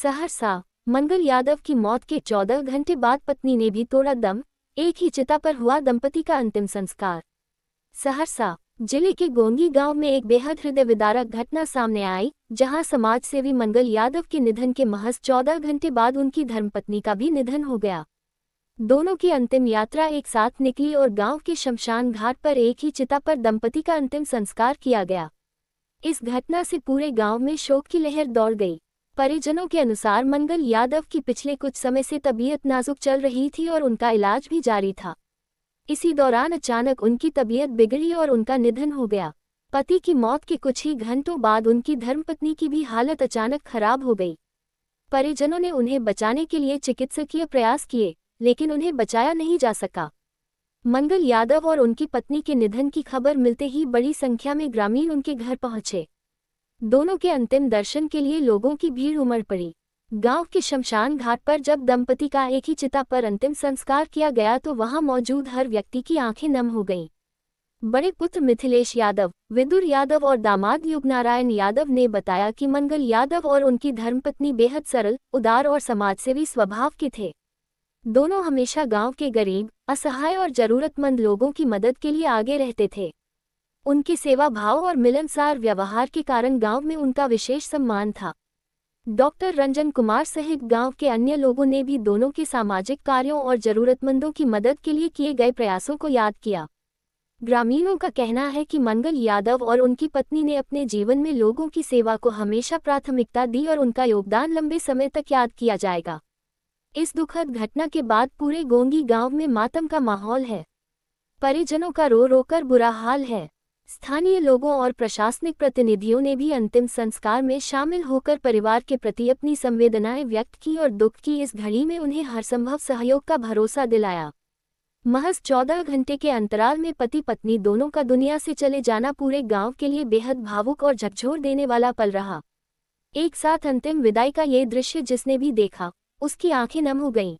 सहरसा। मंगल यादव की मौत के 14 घंटे बाद पत्नी ने भी तोड़ा दम, एक ही चिता पर हुआ दंपति का अंतिम संस्कार। सहरसा जिले के गोंगी गांव में एक बेहद हृदय विदारक घटना सामने आई, जहां समाजसेवी मंगल यादव के निधन के महज 14 घंटे बाद उनकी धर्मपत्नी का भी निधन हो गया। दोनों की अंतिम यात्रा एक साथ निकली और गांव के शमशान घाट पर एक ही चिता पर दंपति का अंतिम संस्कार किया गया। इस घटना से पूरे गांव में शोक की लहर दौड़ गई। परिजनों के अनुसार मंगल यादव की पिछले कुछ समय से तबीयत नाजुक चल रही थी और उनका इलाज भी जारी था। इसी दौरान अचानक उनकी तबीयत बिगड़ी और उनका निधन हो गया। पति की मौत के कुछ ही घंटों बाद उनकी धर्मपत्नी की भी हालत अचानक खराब हो गई। परिजनों ने उन्हें बचाने के लिए चिकित्सकीय प्रयास किए, लेकिन उन्हें बचाया नहीं जा सका। मंगल यादव और उनकी पत्नी के निधन की खबर मिलते ही बड़ी संख्या में ग्रामीण उनके घर पहुंचे। दोनों के अंतिम दर्शन के लिए लोगों की भीड़ उमड़ पड़ी। गांव के शमशान घाट पर जब दंपति का एक ही चिता पर अंतिम संस्कार किया गया तो वहां मौजूद हर व्यक्ति की आंखें नम हो गईं। बड़े पुत्र मिथिलेश यादव, विदुर यादव और दामाद युगनारायण यादव ने बताया कि मंगल यादव और उनकी धर्मपत्नी बेहद सरल, उदार और समाजसेवी स्वभाव के थे। दोनों हमेशा गांव के गरीब, असहाय और जरूरतमंद लोगों की मदद के लिए आगे रहते थे। उनके सेवा भाव और मिलनसार व्यवहार के कारण गांव में उनका विशेष सम्मान था। डॉक्टर रंजन कुमार सहित गांव के अन्य लोगों ने भी दोनों के सामाजिक कार्यों और जरूरतमंदों की मदद के लिए किए गए प्रयासों को याद किया। ग्रामीणों का कहना है कि मंगल यादव और उनकी पत्नी ने अपने जीवन में लोगों की सेवा को हमेशा प्राथमिकता दी और उनका योगदान लंबे समय तक याद किया जाएगा। इस दुखद घटना के बाद पूरे गोंगी गांव में मातम का माहौल है। परिजनों का रो रो कर बुरा हाल है। स्थानीय लोगों और प्रशासनिक प्रतिनिधियों ने भी अंतिम संस्कार में शामिल होकर परिवार के प्रति अपनी संवेदनाएं व्यक्त की और दुख की इस घड़ी में उन्हें हरसंभव सहयोग का भरोसा दिलाया। महज 14 घंटे के अंतराल में पति पत्नी दोनों का दुनिया से चले जाना पूरे गांव के लिए बेहद भावुक और झकझोर देने वाला पल रहा। एक साथ अंतिम विदाई का ये दृश्य जिसने भी देखा, उसकी आंखें नम हो गईं।